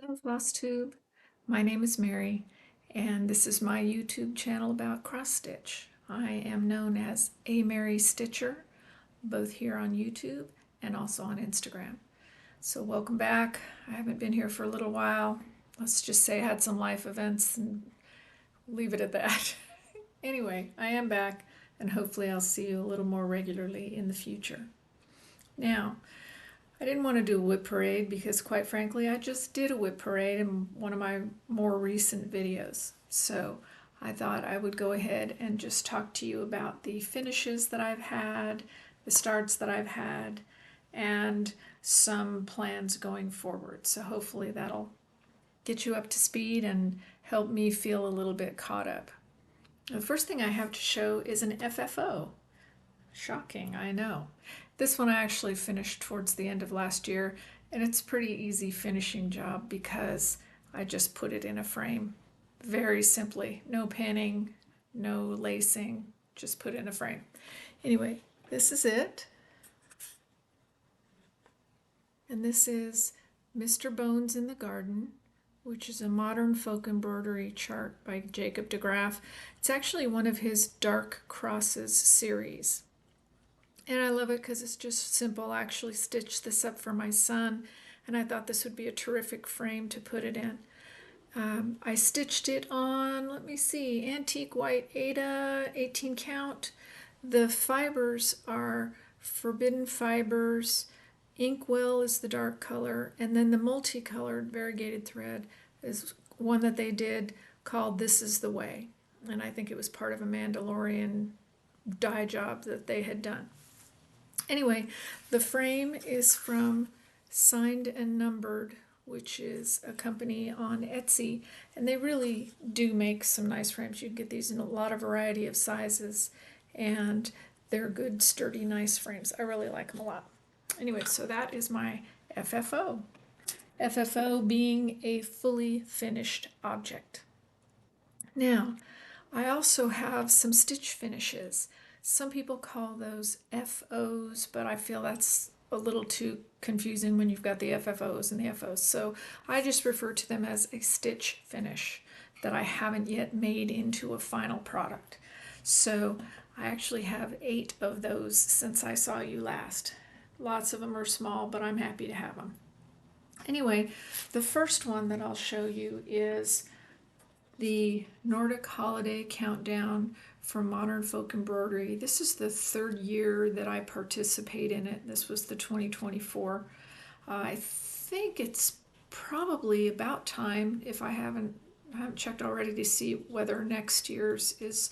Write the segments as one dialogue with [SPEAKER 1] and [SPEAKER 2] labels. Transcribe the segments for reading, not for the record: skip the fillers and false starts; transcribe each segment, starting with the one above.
[SPEAKER 1] Hello, Flosstube. My name is Mary, and this is my YouTube channel about cross stitch. I am known as A Mary Stitcher, both here on YouTube and also on Instagram. So welcome back. I haven't been here for a little while. Let's just say I had some life events and leave it at that. Anyway, I am back, and hopefully I'll see you a little more regularly in the future. Now, I didn't want to do a whip parade because, quite frankly, I just did a whip parade in one of my more recent videos. So I thought I would go ahead and just talk to you about the finishes that I've had, the starts that I've had, and some plans going forward. So hopefully that'll get you up to speed and help me feel a little bit caught up. The first thing I have to show is an FFO. Shocking, I know. This one I actually finished towards the end of last year, and it's a pretty easy finishing job because I just put it in a frame. Very simply. No pinning, no lacing, just put it in a frame. Anyway, this is it. And this is Mr. Bones in the Garden, which is a modern folk embroidery chart by Jacob DeGraff. It's actually one of his Dark Crosses series. And I love it because it's just simple. I actually stitched this up for my son, and I thought this would be a terrific frame to put it in. I stitched it on, let me see, antique white Aida 18 count. The fibers are Forbidden Fibers. Inkwell is the dark color, and then the multicolored variegated thread is one that they did called This Is the Way. And I think it was part of a Mandalorian dye job that they had done. Anyway, the frame is from Signed and Numbered, which is a company on Etsy, and they really do make some nice frames. You can get these in a lot of variety of sizes, and they're good, sturdy, nice frames. I really like them a lot. Anyway, so that is my FFO. FFO being a fully finished object. Now, I also have some stitch finishes. Some people call those FOs, but I feel that's a little too confusing when you've got the FFOs and the FOs. So I just refer to them as a stitch finish that I haven't yet made into a final product. So I actually have 8 of those since I saw you last. Lots of them are small, but I'm happy to have them. Anyway, the first one that I'll show you is the Nordic Holiday Countdown from Modern Folk Embroidery. This is the 3rd year that I participate in it. This was the 2024. I think it's probably about time, if I haven't checked already, to see whether next year's is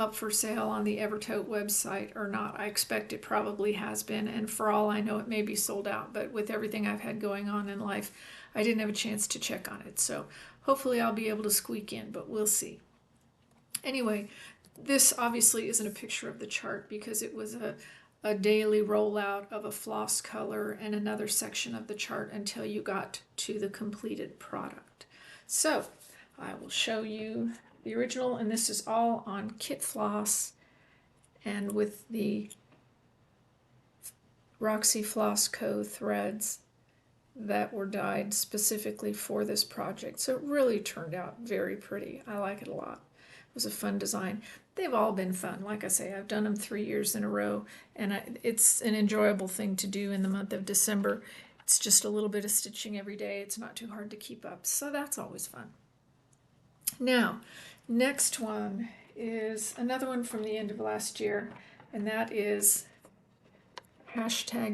[SPEAKER 1] up for sale on the Evertote website or not. I expect it probably has been, and for all I know it may be sold out, but with everything I've had going on in life, I didn't have a chance to check on it. So hopefully I'll be able to squeak in, but we'll see. Anyway, this obviously isn't a picture of the chart because it was a daily rollout of a floss color and another section of the chart until you got to the completed product. So I will show you the original, and this is all on kit floss and with the Roxy Floss Co. threads that were dyed specifically for this project. So it really turned out very pretty. I like it a lot. It was a fun design. They've all been fun. Like I say, I've done them 3 years in a row, and it's an enjoyable thing to do in the month of December. It's just a little bit of stitching every day. It's not too hard to keep up, so that's always fun. Now, next one is another one from the end of last year, and that is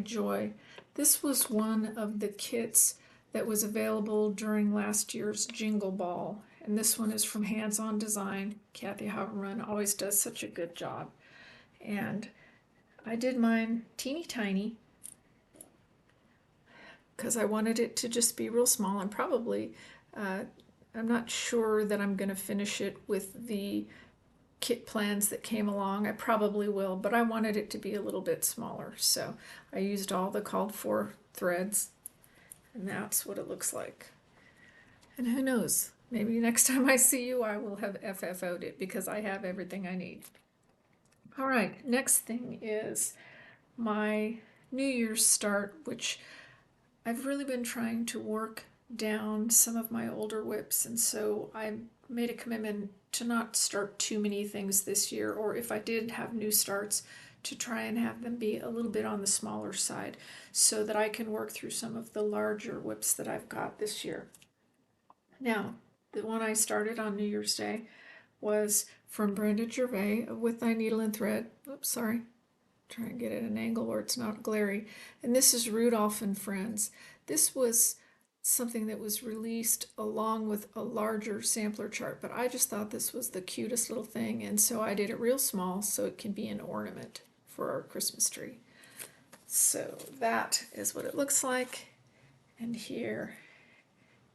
[SPEAKER 1] #joy. This was one of the kits that was available during last year's Jingle Ball, and this one is from Hands On Design. Kathy Haberman always does such a good job, and I did mine teeny tiny because I wanted it to just be real small, and probably I'm not sure that I'm going to finish it with the kit plans that came along. I probably will, but I wanted it to be a little bit smaller, so I used all the called for threads, and that's what it looks like. And who knows, maybe next time I see you I will have FFO'd it because I have everything I need. All right, next thing is my New Year's start, which I've really been trying to work down some of my older whips, and so I made a commitment to not start too many things this year, or if I did have new starts, to try and have them be a little bit on the smaller side so that I can work through some of the larger whips that I've got this year. Now, the one I started on New Year's Day was from Brenda Gervais of With Thy Needle and Thread. Oops, sorry. Try and get at an angle where it's not glary. And this is Rudolph and Friends. This was something that was released along with a larger sampler chart, but I just thought this was the cutest little thing, and so I did it real small so it can be an ornament for our Christmas tree. So that is what it looks like, and here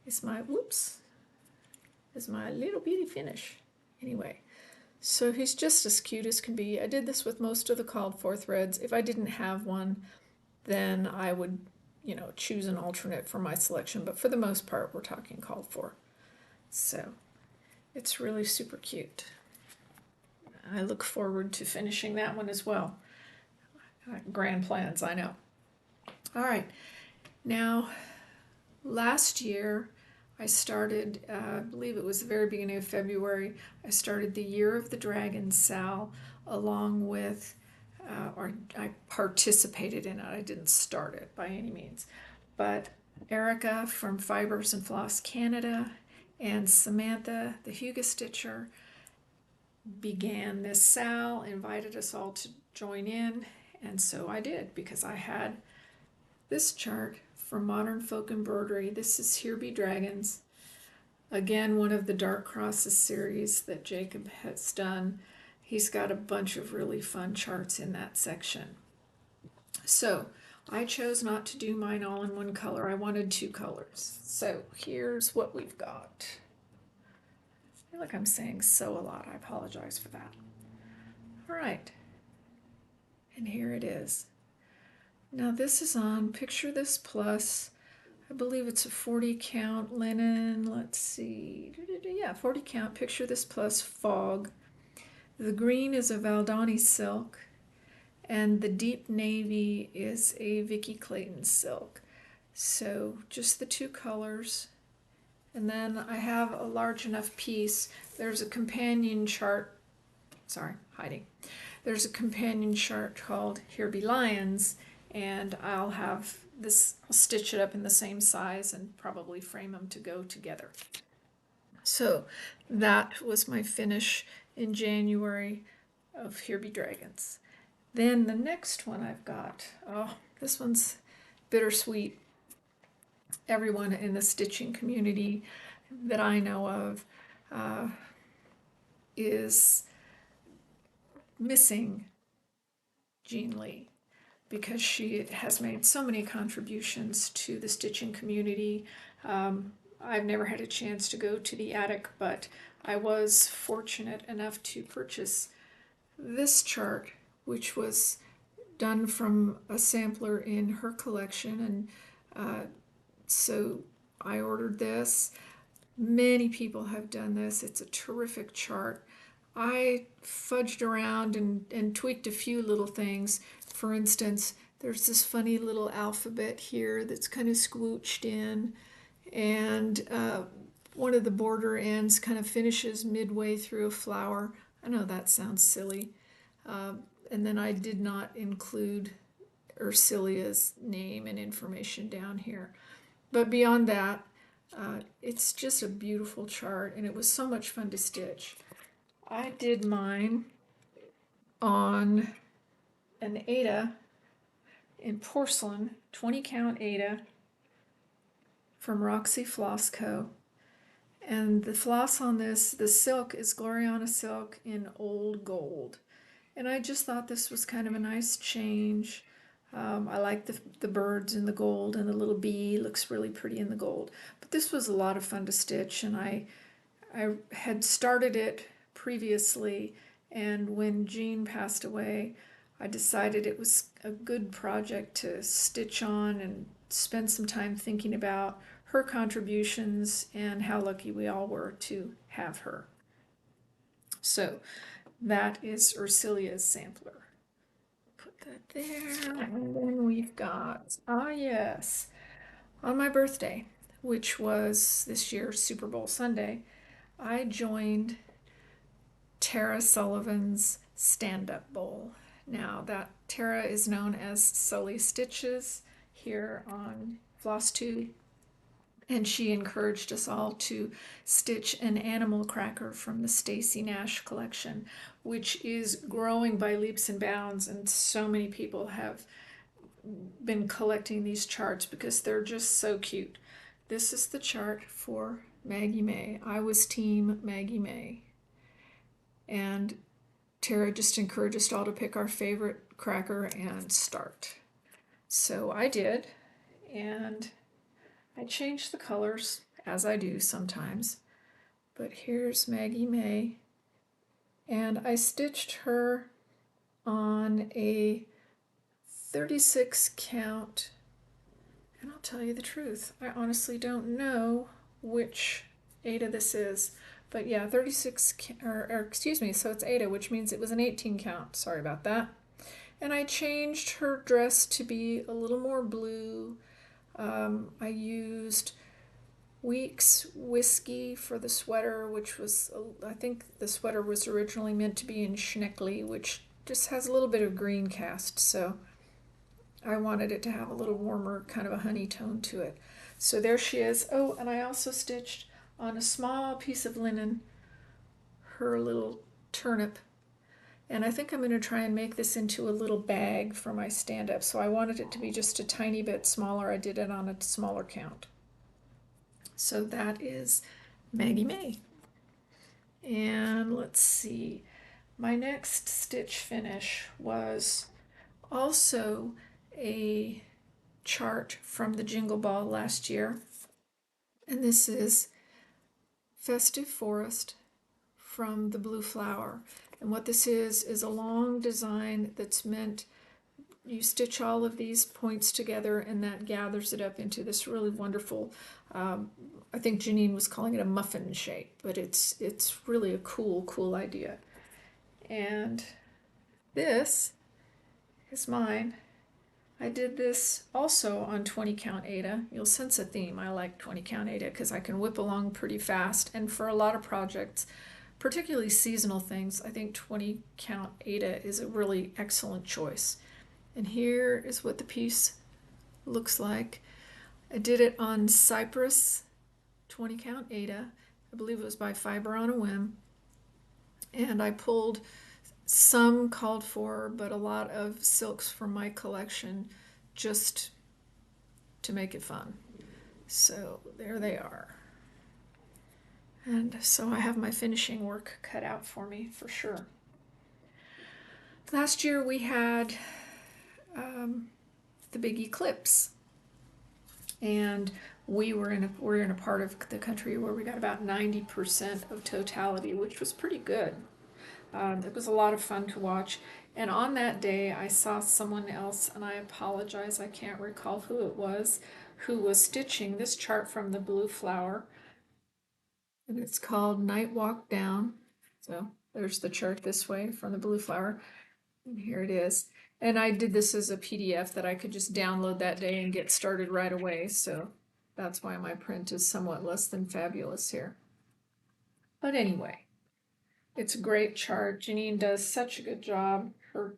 [SPEAKER 1] is my, whoops, is my little bitty finish. Anyway, so he's just as cute as can be. I did this with most of the called for threads. If I didn't have one, then I would, choose an alternate for my selection, but for the most part, we're talking called for. So it's really super cute. I look forward to finishing that one as well. Grand plans, I know. All right, now last year I started, I believe it was the very beginning of February, I started the Year of the Dragon Sal along with, or I participated in it, I didn't start it by any means, but Erica from Fibers and Floss Canada and Samantha, the Huga Stitcher, began this Sal, invited us all to join in, and so I did because I had this chart from Modern Folk Embroidery. This is Here Be Dragons. Again, one of the Dark Crosses series that Jacob has done. He's got a bunch of really fun charts in that section. So I chose not to do mine all in one color. I wanted two colors. So here's what we've got. I feel like I'm saying so a lot. I apologize for that. All right. And here it is. Now this is on Picture This Plus. I believe it's a 40 count linen. Let's see. Yeah, 40 count Picture This Plus fog. The green is a Valdani silk, and the deep navy is a Vicky Clayton silk. So just the two colors. And then I have a large enough piece. There's a companion chart. Sorry, hiding. There's a companion chart called Here Be Lions, and I'll have this, I'll stitch it up in the same size and probably frame them to go together. So that was my finish in January of Here Be Dragons. Then the next one I've got, oh, this one's bittersweet. Everyone in the stitching community that I know of is missing Jean Lee because she has made so many contributions to the stitching community. I've never had a chance to go to the attic, but I was fortunate enough to purchase this chart, which was done from a sampler in her collection, and so I ordered this. Many people have done this. It's a terrific chart. I fudged around and tweaked a few little things. For instance, there's this funny little alphabet here that's kind of squooched in, and one of the border ends kind of finishes midway through a flower. I know that sounds silly. And then I did not include Ursula's name and information down here. But beyond that, it's just a beautiful chart, and it was so much fun to stitch. I did mine on an Aida in porcelain, 20 count Aida from Roxy Floss Co. And the floss on this, the silk is Gloriana silk in old gold. And I just thought this was kind of a nice change. I like the birds in the gold, and the little bee looks really pretty in the gold. But this was a lot of fun to stitch, and I had started it previously, and when Jean passed away, I decided it was a good project to stitch on and spend some time thinking about her contributions and how lucky we all were to have her. So that is Ursula's sampler. Put that there, and then we've got, yes, on my birthday, which was this year's Super Bowl Sunday, I joined Tara Sullivan's stand-up bowl. Now that Tara is known as Sully Stitches here on Flosstube, and she encouraged us all to stitch an animal cracker from the Stacy Nash collection, which is growing by leaps and bounds, and so many people have been collecting these charts because they're just so cute. This is the chart for Maggie May. I was team Maggie May. And Tara just encouraged us all to pick our favorite cracker and start. So I did, and I changed the colors, as I do sometimes. But here's Maggie May, and I stitched her on a 36 count, and I'll tell you the truth, I honestly don't know which Ada this is, but yeah, 36, or excuse me, so it's Ada, which means it was an 18 count, sorry about that. And I changed her dress to be a little more blue. I used Weeks Whiskey for the sweater, which was, I think the sweater was originally meant to be in Schneckly, which just has a little bit of green cast, so I wanted it to have a little warmer, kind of a honey tone to it. So there she is. Oh, and I also stitched on a small piece of linen her little turnip. And I think I'm going to try and make this into a little bag for my stand-up. So I wanted it to be just a tiny bit smaller. I did it on a smaller count. So that is Maggie May. And let's see. My next stitch finish was also a chart from the Jingle Ball last year. And this is Festive Forest from the Blue Flower. And what this is a long design that's meant, you stitch all of these points together and that gathers it up into this really wonderful, I think Janine was calling it a muffin shape, but it's really a cool idea. And this is mine. I did this also on 20 count Ada. You'll sense a theme. I like 20 count Ada because I can whip along pretty fast, and for a lot of projects, particularly seasonal things, I think 20 count Ada is a really excellent choice. And here is what the piece looks like. I did it on Cypress 20 count Ada. I believe it was by Fiber on a Whim. And I pulled some called for, but a lot of silks from my collection just to make it fun. So there they are. And so I have my finishing work cut out for me for sure. Last year we had the big eclipse, and we're in a part of the country where we got about 90% of totality, which was pretty good. It was a lot of fun to watch. And on that day, I saw someone else, and I apologize, I can't recall who it was, who was stitching this chart from the Blue Flower. And it's called Night Walk Down. So there's the chart this way from the Blue Flower. And here it is. And I did this as a PDF that I could just download that day and get started right away. So that's why my print is somewhat less than fabulous here. But anyway, it's a great chart. Janine does such a good job.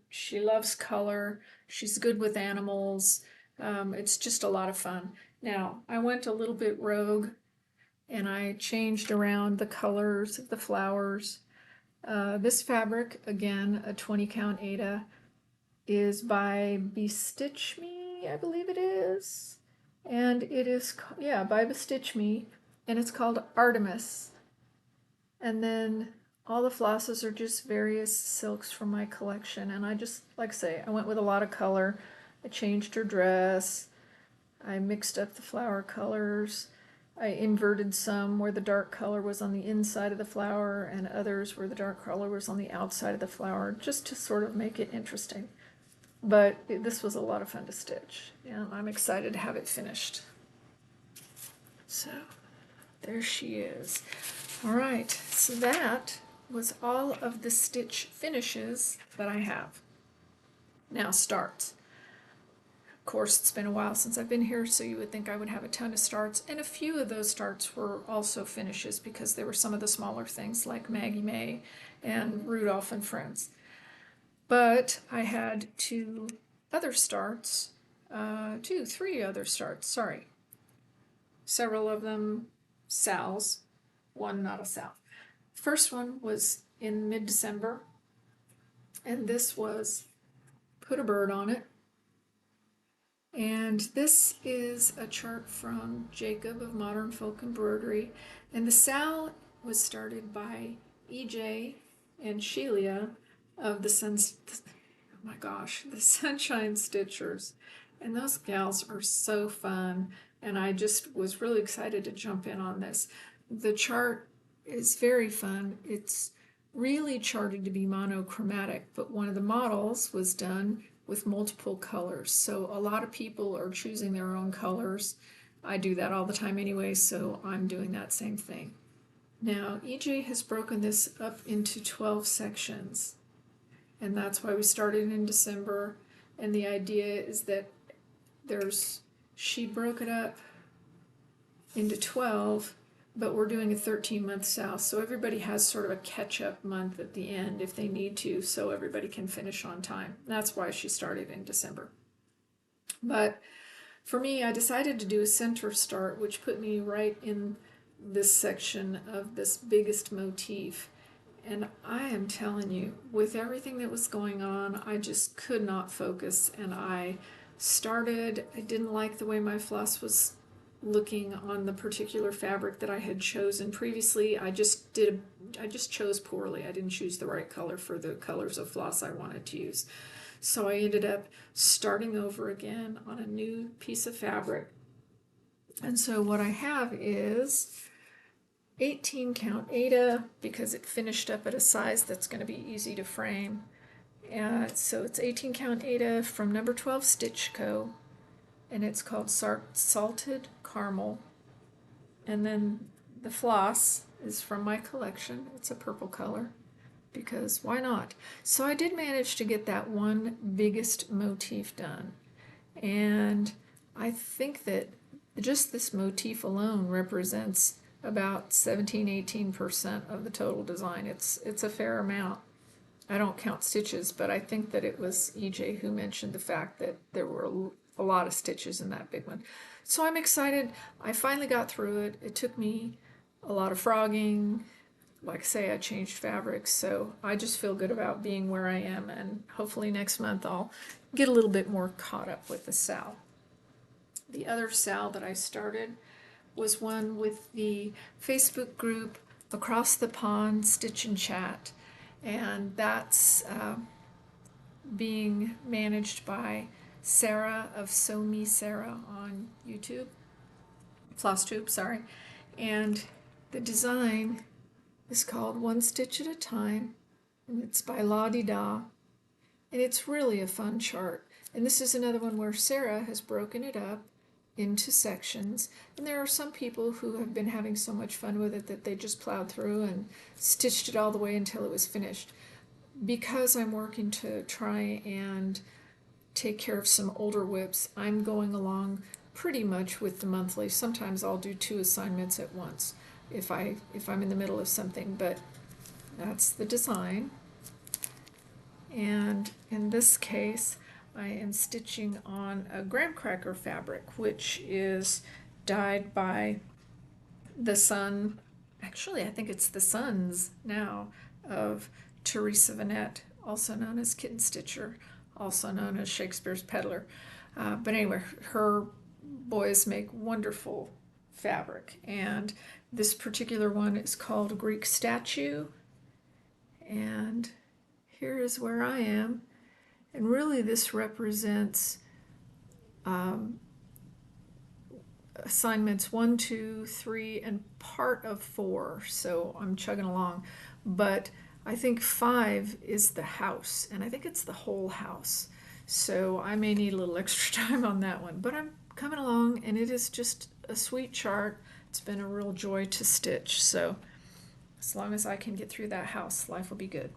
[SPEAKER 1] She loves color. She's good with animals. It's just a lot of fun. Now, I went a little bit rogue and I changed around the colors of the flowers. This fabric, again, a 20 count Ada, is by Bestitch Me, I believe it is. And it is, yeah, by Bestitch Me, and it's called Artemis. And then all the flosses are just various silks from my collection. And I just, like I say, I went with a lot of color. I changed her dress. I mixed up the flower colors. I inverted some where the dark color was on the inside of the flower and others where the dark color was on the outside of the flower, just to sort of make it interesting. But this was a lot of fun to stitch, and I'm excited to have it finished. So there she is. All right, so that was all of the stitch finishes that I have. Now starts. Of course, it's been a while since I've been here, so you would think I would have a ton of starts, and a few of those starts were also finishes because they were some of the smaller things like Maggie May and Rudolph and Friends. But I had three other starts, sorry. Several of them Sal's, one not a Sal. First one was in mid-December, and this was Put a Bird on It. And this is a chart from Jacob of Modern Folk Embroidery. And the Sal was started by EJ and Shelia of the the Sunshine Stitchers. And those gals are so fun. And I just was really excited to jump in on this. The chart is very fun. It's really charted to be monochromatic, but one of the models was done with multiple colors. So a lot of people are choosing their own colors. I do that all the time anyway, so I'm doing that same thing. Now, EJ has broken this up into 12 sections, and that's why we started in December. And the idea is that she broke it up into 12, but we're doing a 13-month Sal, so everybody has sort of a catch-up month at the end if they need to, so everybody can finish on time. That's why she started in December. But for me, I decided to do a center start, which put me right in this section of this biggest motif. And I am telling you, with everything that was going on, I just could not focus, and I didn't like the way my floss was looking on the particular fabric that I had chosen previously. I just chose poorly. I didn't choose the right color for the colors of floss I wanted to use. So I ended up starting over again on a new piece of fabric. And so what I have is 18 count Aida, because it finished up at a size that's going to be easy to frame. So it's 18 count Aida from number 12 Stitch Co. And it's called Salted Caramel. And then the floss is from my collection. It's a purple color, because why not? So I did manage to get that one biggest motif done. And I think that just this motif alone represents about 17-18% of the total design. It's a fair amount. I don't count stitches, but I think that it was EJ who mentioned the fact that there were a lot of stitches in that big one. So I'm excited. I finally got through it. It took me a lot of frogging. Like I say, I changed fabrics, so I just feel good about being where I am, and hopefully next month I'll get a little bit more caught up with the Sal. The other Sal that I started was one with the Facebook group Across the Pond Stitch and Chat, and that's being managed by Sarah of Sew Me Sarah on YouTube, Flosstube, sorry. And the design is called One Stitch at a Time, and it's by La Di Da, and it's really a fun chart. And this is another one where Sarah has broken it up into sections, and there are some people who have been having so much fun with it that they just plowed through and stitched it all the way until it was finished. Because I'm working to try and take care of some older whips, I'm going along pretty much with the monthly. Sometimes I'll do 2 assignments at once if I'm in the middle of something, but that's the design. And in this case, I am stitching on a graham cracker fabric, which is dyed by the son, actually I think it's the sons now, of Teresa Vanette, also known as Kitten Stitcher, also known as Shakespeare's Peddler. But anyway, her boys make wonderful fabric, and this particular one is called Greek Statue, and here is where I am. And really this represents assignments 1, 2, 3, and part of 4, so I'm chugging along. But I think 5 is the house, and I think it's the whole house. So I may need a little extra time on that one, but I'm coming along, and it is just a sweet chart. It's been a real joy to stitch, so as long as I can get through that house, life will be good.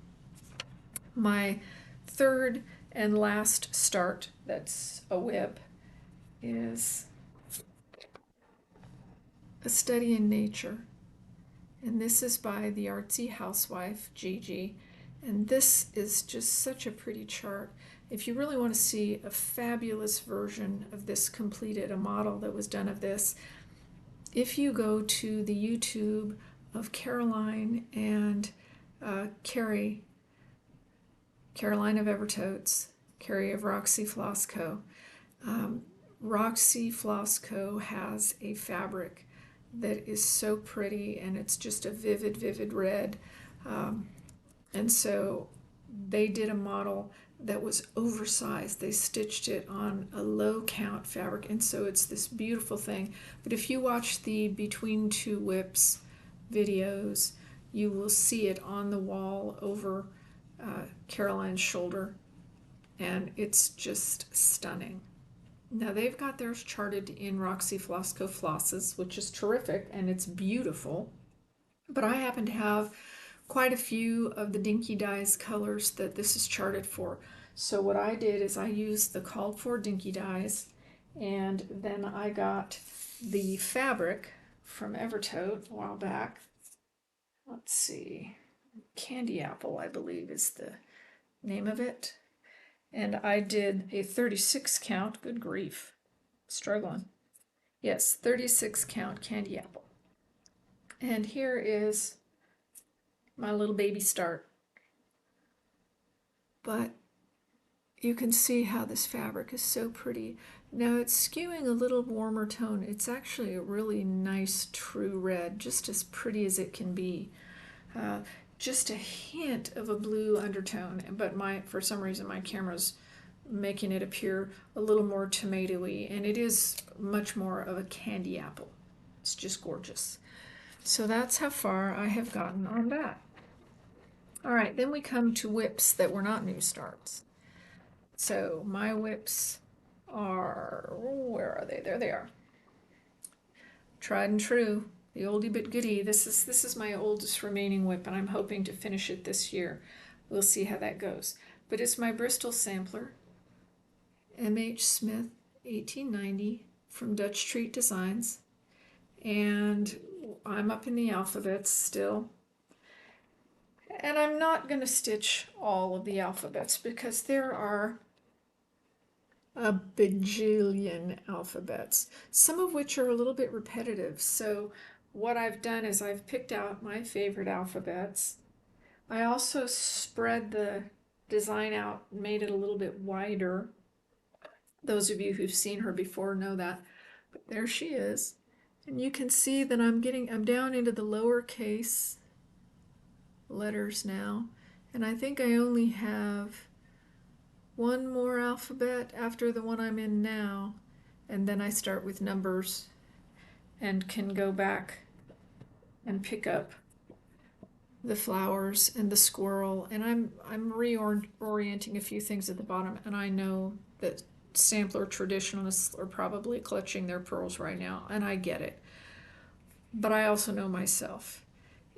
[SPEAKER 1] My third and last start, that's a whip, is A Study in Nature. And this is by the artsy housewife, Gigi. And this is just such a pretty chart. If you really want to see a fabulous version of this completed, a model that was done of this, if you go to the YouTube of Caroline and Carrie, Caroline of Evertotes, Carrie of Roxy Floss Co. Roxy Floss Co. has a fabric that is so pretty, and it's just a vivid, vivid red. And so they did a model that was oversized. They stitched it on a low count fabric, and so it's this beautiful thing. But if you watch the Between Two Whips videos, you will see it on the wall over Caroline's shoulder, and it's just stunning. Now they've got theirs charted in Roxy Floss Co. flosses, which is terrific, and it's beautiful. But I happen to have quite a few of the Dinky Dyes colors that this is charted for. So what I did is I used the called for Dinky Dyes, and then I got the fabric from Evertote a while back. Let's see, Candy Apple, I believe, is the name of it. And I did a 36 count, good grief, struggling. Yes, 36 count Candy Apple. And here is my little baby start. But you can see how this fabric is so pretty. Now it's skewing a little warmer tone. It's actually a really nice true red, just as pretty as it can be. Just a hint of a blue undertone, but for some reason my camera's making it appear a little more tomatoey, and it is much more of a candy apple. It's just gorgeous. So that's how far I have gotten on that. All right, then we come to whips that were not new starts. So my whips are, where are they? There they are. Tried and true, the oldie but goodie. This is my oldest remaining whip, and I'm hoping to finish it this year. We'll see how that goes. But it's my Bristol sampler, M.H. Smith, 1890, from Dutch Treat Designs. And I'm up in the alphabets still. And I'm not going to stitch all of the alphabets because there are a bajillion alphabets, some of which are a little bit repetitive. So what I've done is I've picked out my favorite alphabets. I also spread the design out, made it a little bit wider. Those of you who've seen her before know that. But there she is. And you can see that I'm down into the lowercase letters now. And I think I only have one more alphabet after the one I'm in now, and then I start with numbers and can go back and pick up the flowers and the squirrel, and I'm reorienting a few things at the bottom, and I know that sampler traditionalists are probably clutching their pearls right now, and I get it. But I also know myself,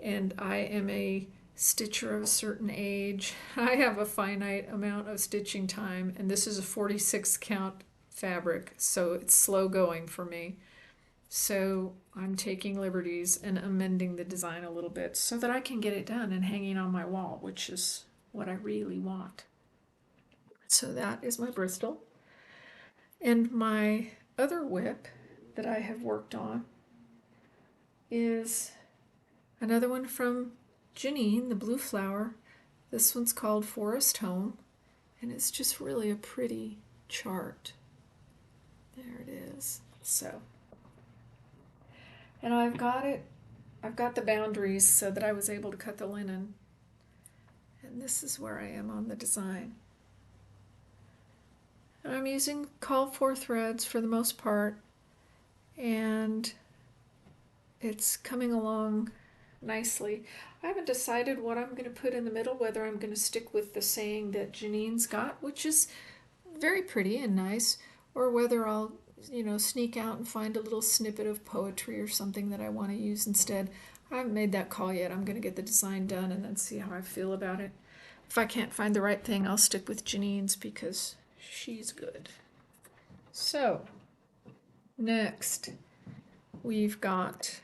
[SPEAKER 1] and I am a stitcher of a certain age. I have a finite amount of stitching time, and this is a 46 count fabric, so it's slow going for me. So I'm taking liberties and amending the design a little bit so that I can get it done and hanging on my wall, which is what I really want. So that is my Bristol. And my other whip that I have worked on is another one from Janine, the blue flower. This one's called Forest Home, and it's just really a pretty chart. There it is. So, and I've got the boundaries so that I was able to cut the linen. And this is where I am on the design. And I'm using called for threads for the most part, and it's coming along nicely. I haven't decided what I'm going to put in the middle, whether I'm going to stick with the saying that Janine's got, which is very pretty and nice, or whether I'll, sneak out and find a little snippet of poetry or something that I want to use instead. I haven't made that call yet. I'm going to get the design done and then see how I feel about it. If I can't find the right thing, I'll stick with Janine's because she's good. So, Next, we've got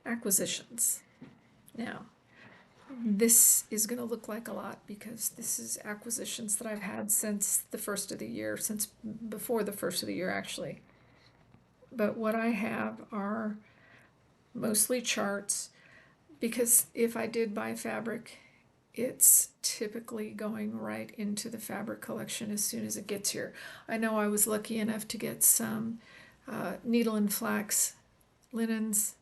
[SPEAKER 1] acquisitions. Now, this is going to look like a lot because this is acquisitions that I've had since the first of the year, since before the first of the year actually. But what I have are mostly charts because if I did buy fabric, it's typically going right into the fabric collection as soon as it gets here. I know I was lucky enough to get some needle and flax linens,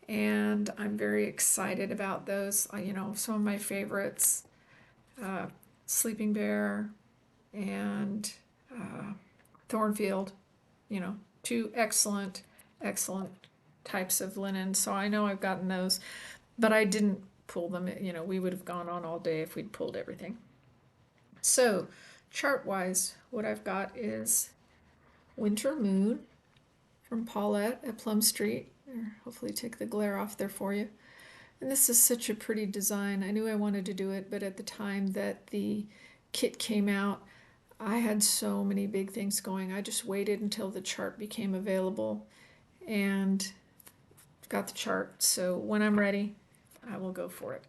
[SPEAKER 1] and I'm very excited about those. You know, some of my favorites, Sleeping Bear and Thornfield, you know, two excellent, excellent types of linen. So I know I've gotten those, but I didn't pull them. You know, we would have gone on all day if we'd pulled everything. So chart-wise, what I've got is Winter Moon from Paulette at Plum Street. Hopefully take the glare off there for you. And this is such a pretty design. I knew I wanted to do it, but at the time that the kit came out, I had so many big things going. I just waited until the chart became available and got the chart. So when I'm ready, I will go for it.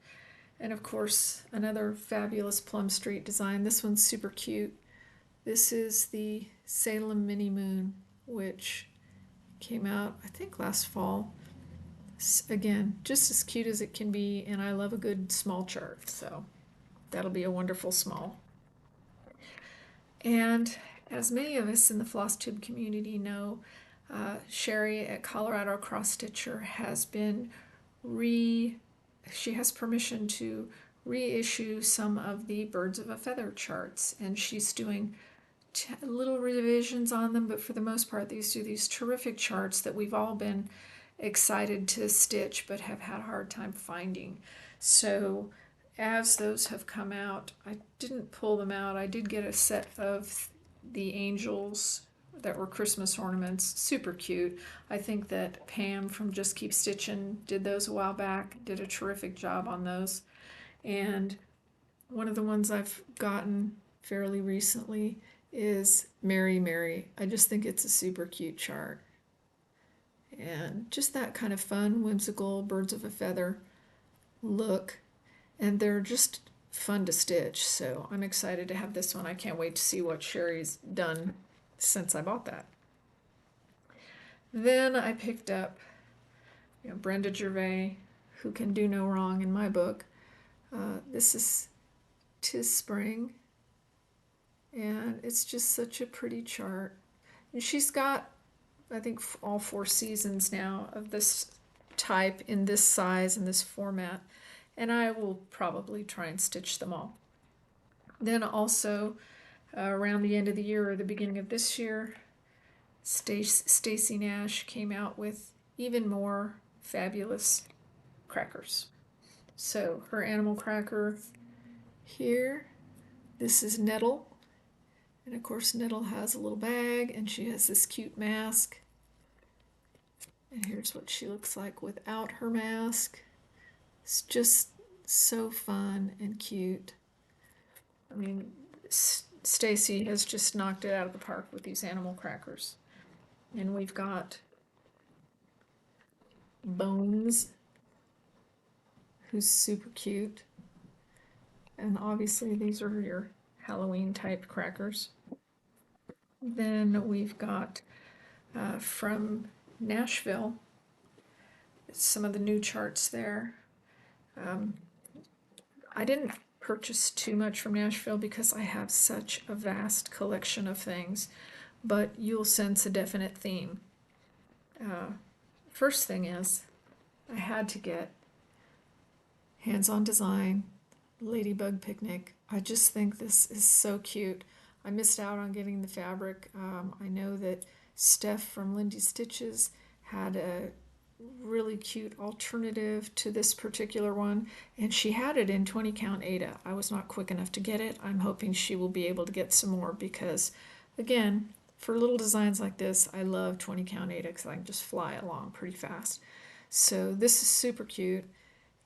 [SPEAKER 1] And of course, another fabulous Plum Street design. This one's super cute. This is the Salem Mini Moon, which came out, I think, last fall. Again, just as cute as it can be, and I love a good small chart, so that'll be a wonderful small. And as many of us in the Flosstube community know, Sherry at Colorado Cross Stitcher has been she has permission to reissue some of the Birds of a Feather charts, and she's doing little revisions on them, but for the most part, these terrific charts that we've all been excited to stitch but have had a hard time finding. So as those have come out, I didn't pull them out. I did get a set of the angels that were Christmas ornaments, super cute. I think that Pam from Just Keep Stitching did those a while back, did a terrific job on those. And one of the ones I've gotten fairly recently is Mary Mary. I just think it's a super cute chart. And just that kind of fun, whimsical, birds of a feather look. And they're just fun to stitch. So I'm excited to have this one. I can't wait to see what Sherry's done since I bought that. Then I picked up, Brenda Gervais, Who Can Do No Wrong in my book. This is 'Tis Spring, and it's just such a pretty chart. And she's got, I think, all 4 seasons now of this type in this size and this format, and I will probably try and stitch them all. Then also, around the end of the year or the beginning of this year, Stacy Nash came out with even more fabulous crackers. So her animal cracker here, this is Nettle. And of course Nettle has a little bag and she has this cute mask. And here's what she looks like without her mask. It's just so fun and cute. I mean, Stacy has just knocked it out of the park with these animal crackers. And we've got Bones, who's super cute. And obviously these are your Halloween type crackers. Then we've got from Nashville, some of the new charts there. I didn't purchase too much from Nashville because I have such a vast collection of things, but you'll sense a definite theme. First thing is, I had to get Hands-On Design, Ladybug Picnic. I just think this is so cute. I missed out on getting the fabric. I know that Steph from Lindy Stitches had a really cute alternative to this particular one, and she had it in 20 count Aida. I was not quick enough to get it. I'm hoping she will be able to get some more because, again, for little designs like this, I love 20 count Aida because I can just fly along pretty fast. So this is super cute,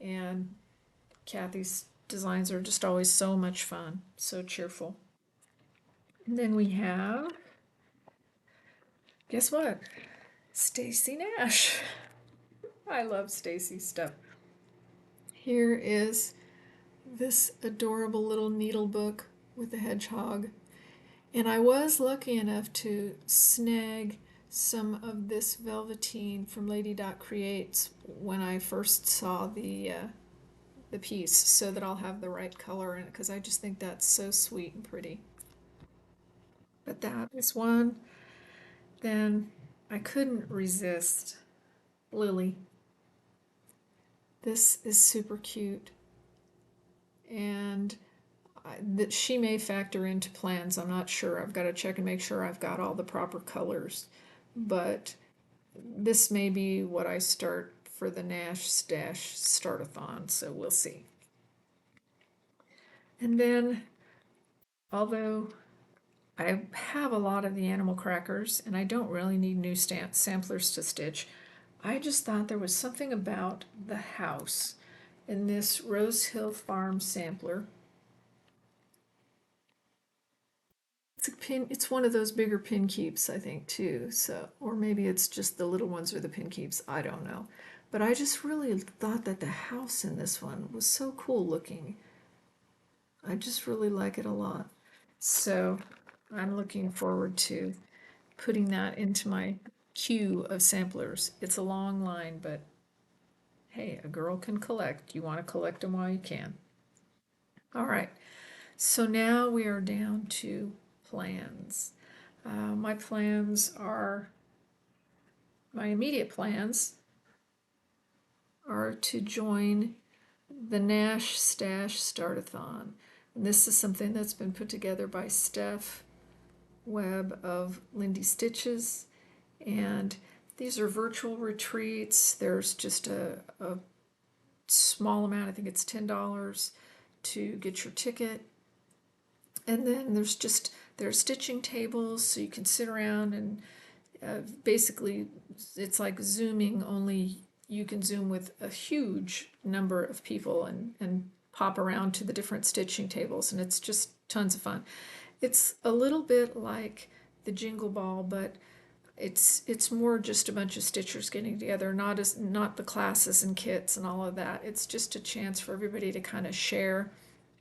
[SPEAKER 1] and Kathy's designs are just always so much fun, so cheerful. And then we have Guess what? Stacy Nash. I love Stacy's stuff. Here is this adorable little needle book with a hedgehog. And I was lucky enough to snag some of this velveteen from Lady Dot Creates when I first saw the piece, so that I'll have the right color in it, because I just think that's so sweet and pretty. But that is one. Then I couldn't resist Lily. This is super cute, and that she may factor into plans. I'm not sure. I've got to check and make sure I've got all the proper colors. But this may be what I start for the Nash Stash Startathon, so we'll see. And then, although I have a lot of the animal crackers and I don't really need new samplers to stitch, I just thought there was something about the house in this Rose Hill Farm sampler. It's a pin. It's one of those bigger pin keeps, I think, too. So, or maybe it's just the little ones are the pin keeps. I don't know. But I just really thought that the house in this one was so cool looking. I just really like it a lot. So I'm looking forward to putting that into my queue of samplers. It's a long line, but hey, a girl can collect. You want to collect them while you can. All right. So now we are down to plans. My plans are, my immediate plans are to join the Nash Stash Startathon. And this is something that's been put together by Steph Webb of Lindy Stitches. And these are virtual retreats. There's just a small amount, I think it's $10 to get your ticket. And then there's stitching tables, so you can sit around and basically it's like Zooming, only you can Zoom with a huge number of people and pop around to the different stitching tables, and it's just tons of fun. It's a little bit like the Jingle Ball, but it's more just a bunch of stitchers getting together, not the classes and kits and all of that. It's just a chance for everybody to kind of share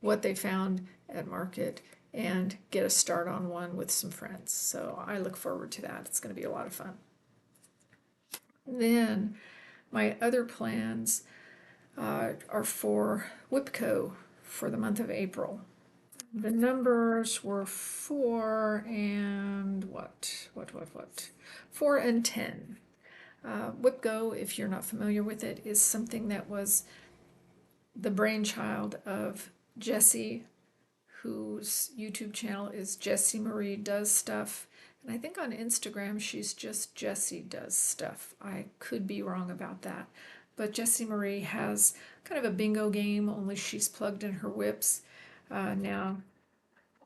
[SPEAKER 1] what they found at market and get a start on one with some friends. So I look forward to that. It's going to be a lot of fun. Then my other plans are for WIPCO for the month of April. The numbers were 4 and what? 4 and 10. WIPCO, if you're not familiar with it, is something that was the brainchild of Jessie, whose YouTube channel is Jessie Marie Does Stuff. And I think on Instagram she's just Jessie Does Stuff. I could be wrong about that. But Jessie Marie has kind of a bingo game, only she's plugged in her whips. Now,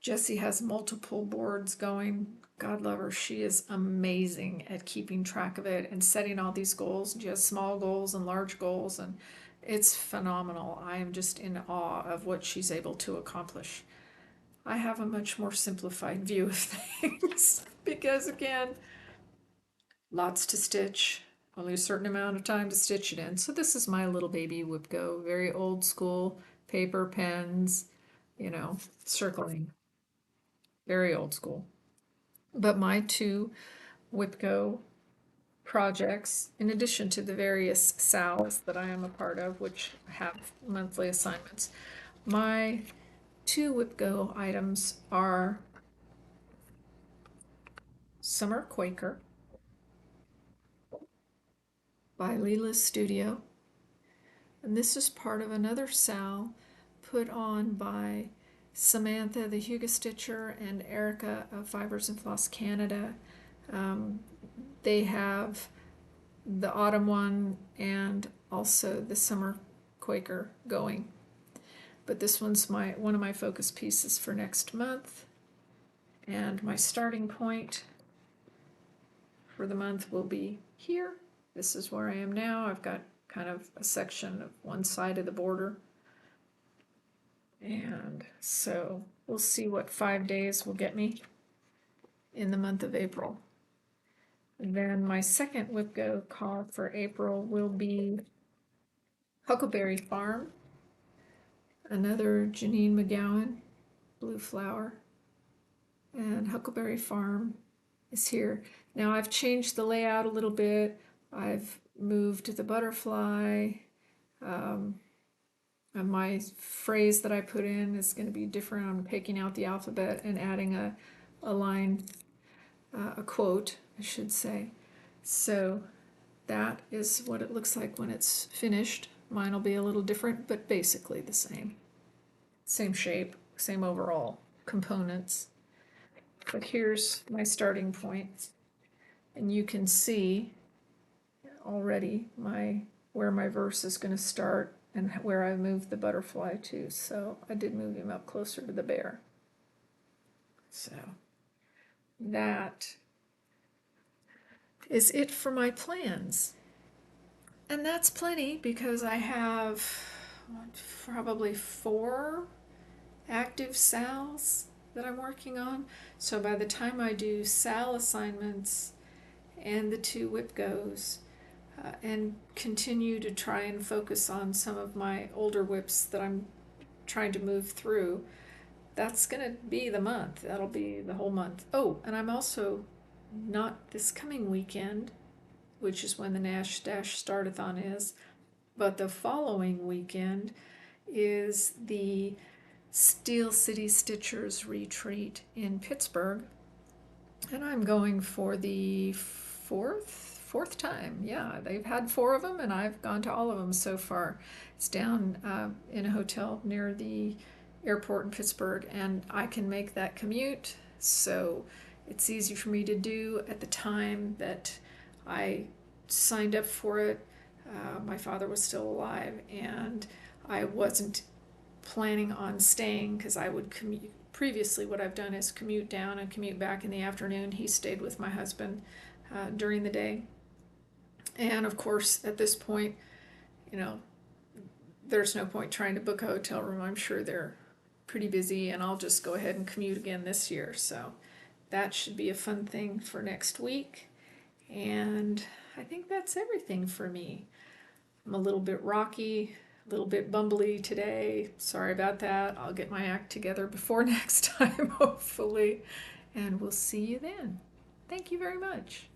[SPEAKER 1] Jessie has multiple boards going. God love her. She is amazing at keeping track of it and setting all these goals. She has small goals and large goals, and it's phenomenal. I am just in awe of what she's able to accomplish. I have a much more simplified view of things because, again, lots to stitch, only a certain amount of time to stitch it in. So this is my little baby WIPCO, very old school, paper, pens, circling, very old school. But my two WIPCO projects, in addition to the various SALs that I am a part of, which have monthly assignments, my two WIPCO items are Summer Quaker by Leela's Studio. And this is part of another SAL put on by Samantha, the Huga Stitcher, and Erica of Fibers and Floss Canada. They have the autumn one and also the summer Quaker going. But this one's one of my focus pieces for next month. And my starting point for the month will be here. This is where I am now. I've got kind of a section of one side of the border. And so we'll see what 5 days will get me in the month of April. And then my second whip-go call for April will be Huckleberry Farm, another Janine McGowan, Blue Flower, and Huckleberry Farm is here. Now I've changed the layout a little bit. I've moved the butterfly. And my phrase that I put in is going to be different. I'm taking out the alphabet and adding a line, a quote, I should say. So that is what it looks like when it's finished. Mine will be a little different, but basically the same. Same shape, same overall components. But here's my starting point. And you can see already where my verse is going to start and where I moved the butterfly to. So I did move him up closer to the bear. So that is it for my plans. And that's plenty because I have probably 4 active Sals that I'm working on. So by the time I do Sal assignments and the 2 whip goes, and continue to try and focus on some of my older whips that I'm trying to move through, that's going to be the month. That'll be the whole month. Oh, and I'm also not this coming weekend, which is when the Nash Dash Startathon is, but the following weekend is the Steel City Stitchers retreat in Pittsburgh, and I'm going for the fourth time. Yeah, they've had 4 of them, and I've gone to all of them so far. It's down in a hotel near the airport in Pittsburgh, and I can make that commute, so it's easy for me to do. At the time that I signed up for it, my father was still alive, and I wasn't planning on staying because I would commute. Previously, what I've done is commute down and commute back in the afternoon. He stayed with my husband during the day. And of course, at this point, there's no point trying to book a hotel room. I'm sure they're pretty busy, and I'll just go ahead and commute again this year. So that should be a fun thing for next week. And I think that's everything for me. I'm a little bit rocky, a little bit bumbly today. Sorry about that. I'll get my act together before next time, hopefully. And we'll see you then. Thank you very much.